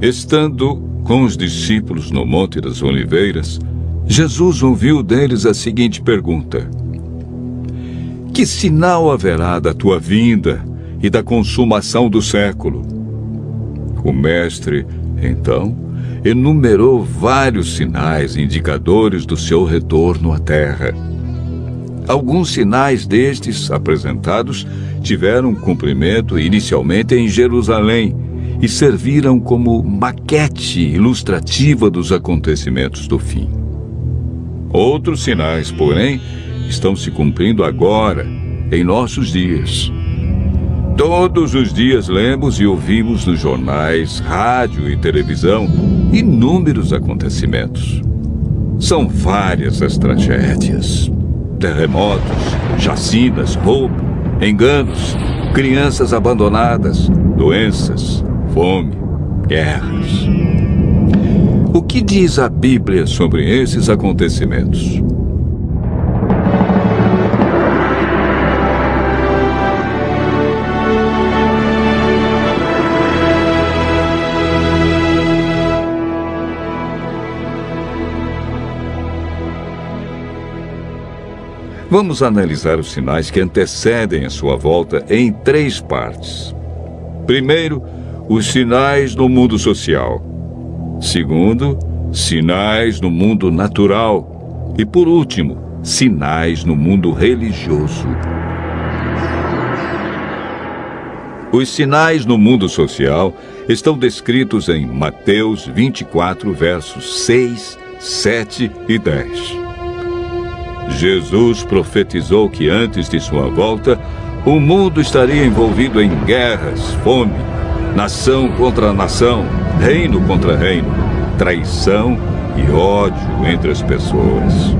Estando com os discípulos no Monte das Oliveiras, Jesus ouviu deles a seguinte pergunta: Que sinal haverá da tua vinda e da consumação do século? O mestre, então, enumerou vários sinais indicadores do seu retorno à terra. Alguns sinais destes apresentados tiveram cumprimento inicialmente em Jerusalém e serviram como maquete ilustrativa dos acontecimentos do fim. Outros sinais, porém, estão se cumprindo agora, em nossos dias. Todos os dias lemos e ouvimos nos jornais, rádio e televisão inúmeros acontecimentos. São várias as tragédias: terremotos, chacinas, roubo, enganos, crianças abandonadas, doenças, fome, guerras. O que diz a Bíblia sobre esses acontecimentos? Vamos analisar os sinais que antecedem a sua volta em 3 partes. Primeiro, os sinais no mundo social. Segundo, sinais no mundo natural. E, por último, sinais no mundo religioso. Os sinais no mundo social estão descritos em Mateus 24, versos 6, 7 e 10. Jesus profetizou que antes de sua volta, o mundo estaria envolvido em guerras, fome, nação contra nação, reino contra reino, traição e ódio entre as pessoas.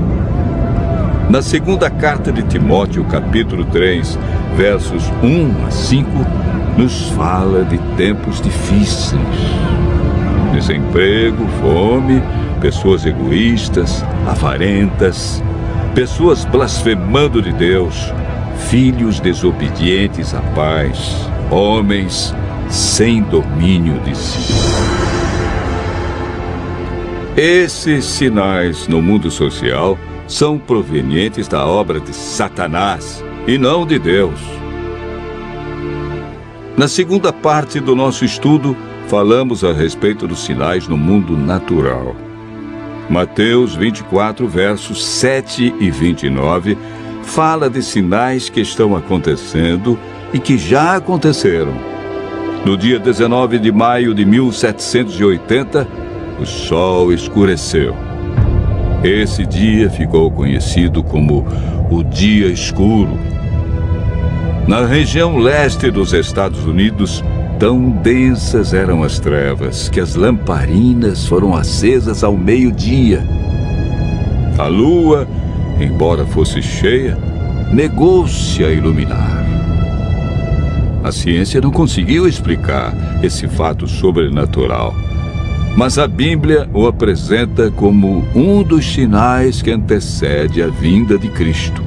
Na segunda carta de Timóteo, capítulo 3, versos 1 a 5, nos fala de tempos difíceis. Desemprego, fome, pessoas egoístas, avarentas, pessoas blasfemando de Deus, filhos desobedientes à paz, homens sem domínio de si. Esses sinais no mundo social são provenientes da obra de Satanás e não de Deus. Na segunda parte do nosso estudo, falamos a respeito dos sinais no mundo natural. Mateus 24, versos 7 e 29, fala de sinais que estão acontecendo e que já aconteceram. No dia 19 de maio de 1780, o sol escureceu. Esse dia ficou conhecido como o Dia Escuro. Na região leste dos Estados Unidos, tão densas eram as trevas que as lamparinas foram acesas ao meio-dia. A lua, embora fosse cheia, negou-se a iluminar. A ciência não conseguiu explicar esse fato sobrenatural, mas a Bíblia o apresenta como um dos sinais que antecede a vinda de Cristo.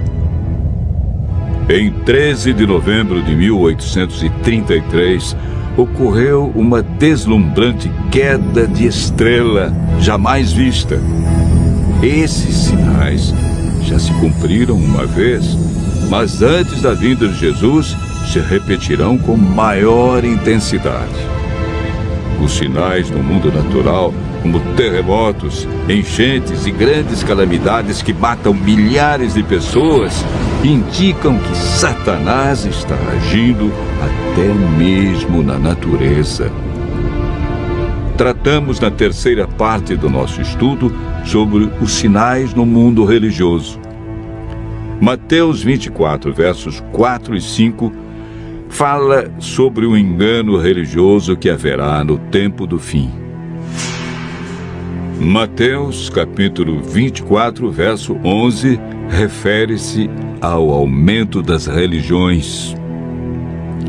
Em 13 de novembro de 1833, ocorreu uma deslumbrante queda de estrela jamais vista. Esses sinais já se cumpriram uma vez, mas antes da vinda de Jesus se repetirão com maior intensidade. Os sinais no mundo natural, como terremotos, enchentes e grandes calamidades que matam milhares de pessoas, indicam que Satanás está agindo até mesmo na natureza. Tratamos na terceira parte do nosso estudo sobre os sinais no mundo religioso. Mateus 24, versos 4 e 5, fala sobre o engano religioso que haverá no tempo do fim. Mateus, capítulo 24, verso 11, refere-se ao aumento das religiões.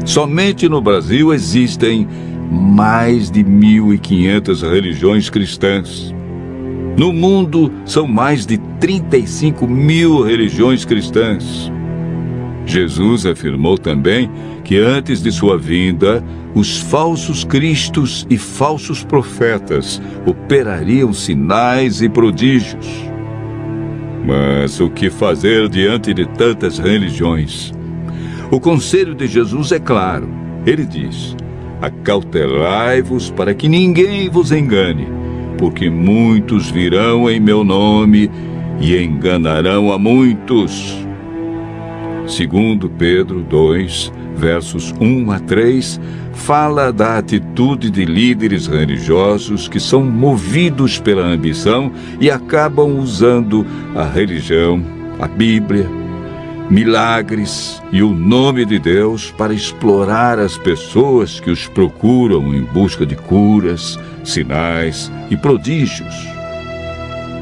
Somente no Brasil existem mais de 1.500 religiões cristãs. No mundo, são mais de 35 mil religiões cristãs. Jesus afirmou também que antes de sua vinda, os falsos cristos e falsos profetas operariam sinais e prodígios. Mas o que fazer diante de tantas religiões? O conselho de Jesus é claro. Ele diz: acautelai-vos para que ninguém vos engane, porque muitos virão em meu nome e enganarão a muitos. Segundo Pedro 2, versos 1 a 3, fala da atitude de líderes religiosos que são movidos pela ambição e acabam usando a religião, a Bíblia, milagres e o nome de Deus para explorar as pessoas que os procuram em busca de curas, sinais e prodígios.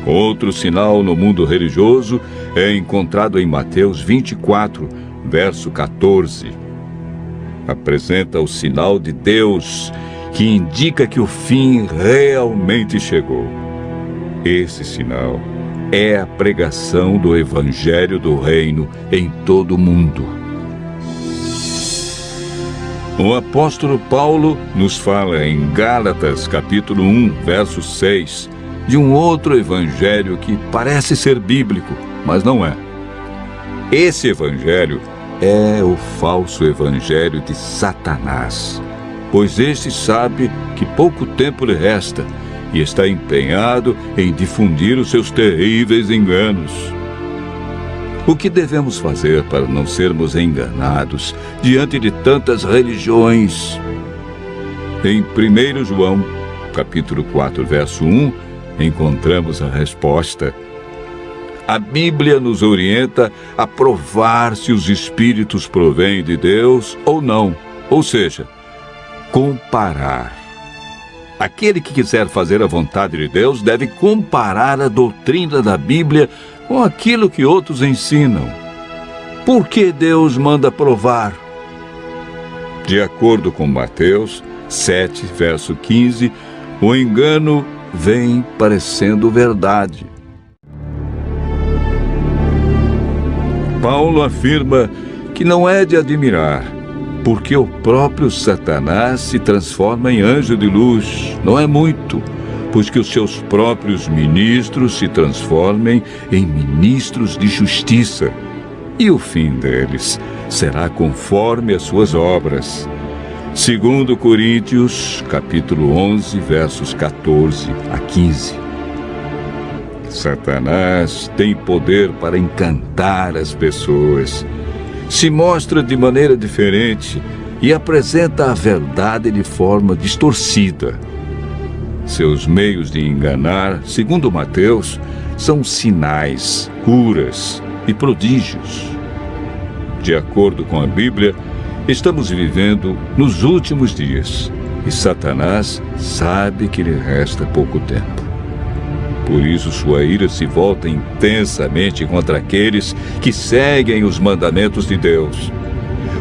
Outro sinal no mundo religioso é encontrado em Mateus 24, verso 14. Apresenta o sinal de Deus, que indica que o fim realmente chegou. Esse sinal é a pregação do Evangelho do Reino em todo o mundo. O apóstolo Paulo nos fala em Gálatas, capítulo 1, verso 6, de um outro evangelho que parece ser bíblico, mas não é. Esse evangelho é o falso evangelho de Satanás, pois este sabe que pouco tempo lhe resta e está empenhado em difundir os seus terríveis enganos. O que devemos fazer para não sermos enganados diante de tantas religiões? Em 1 João, capítulo 4, verso 1, encontramos a resposta. A Bíblia nos orienta a provar se os espíritos provêm de Deus ou não, ou seja, comparar. Aquele que quiser fazer a vontade de Deus deve comparar a doutrina da Bíblia com aquilo que outros ensinam. Por que Deus manda provar? De acordo com Mateus 7, verso 15, o engano vem parecendo verdade. Paulo afirma que não é de admirar, porque o próprio Satanás se transforma em anjo de luz. Não é muito, pois que os seus próprios ministros se transformem em ministros de justiça, e o fim deles será conforme as suas obras. Segundo Coríntios, capítulo 11, versos 14 a 15. Satanás tem poder para encantar as pessoas. Se mostra de maneira diferente e apresenta a verdade de forma distorcida. Seus meios de enganar, segundo Mateus, são sinais, curas e prodígios. De acordo com a Bíblia, estamos vivendo nos últimos dias e Satanás sabe que lhe resta pouco tempo. Por isso sua ira se volta intensamente contra aqueles que seguem os mandamentos de Deus.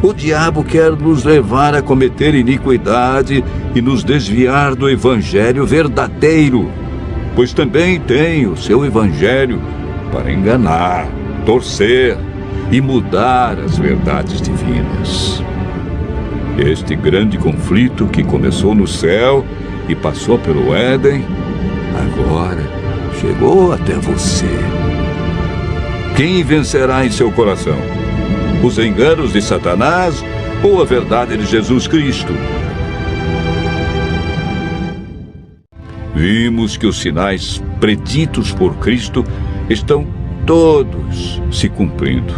O diabo quer nos levar a cometer iniquidade e nos desviar do evangelho verdadeiro, pois também tem o seu evangelho para enganar, torcer e mudar as verdades divinas. Este grande conflito que começou no céu e passou pelo Éden, agora chegou até você. Quem vencerá em seu coração? Os enganos de Satanás ou a verdade de Jesus Cristo? Vimos que os sinais preditos por Cristo estão todos se cumprindo,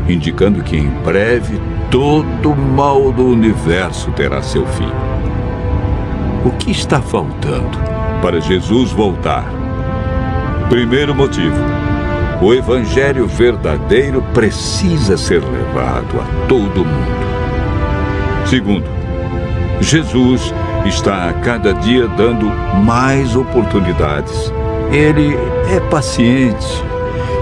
indicando que em breve todo o mal do universo terá seu fim. O que está faltando para Jesus voltar? Primeiro motivo: o evangelho verdadeiro precisa ser levado a todo mundo. Segundo, Jesus está a cada dia dando mais oportunidades. Ele é paciente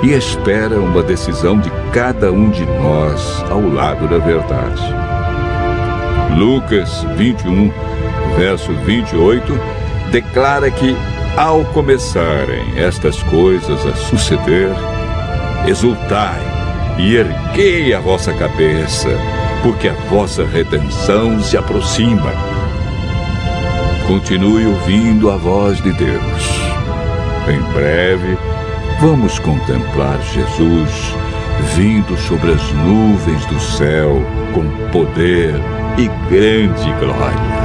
e espera uma decisão de cada um de nós ao lado da verdade. Lucas 21, verso 28, declara que, ao começarem estas coisas a suceder, exultai e erguei a vossa cabeça, porque a vossa redenção se aproxima. Continue ouvindo a voz de Deus. Em breve, vamos contemplar Jesus vindo sobre as nuvens do céu com poder e grande glória.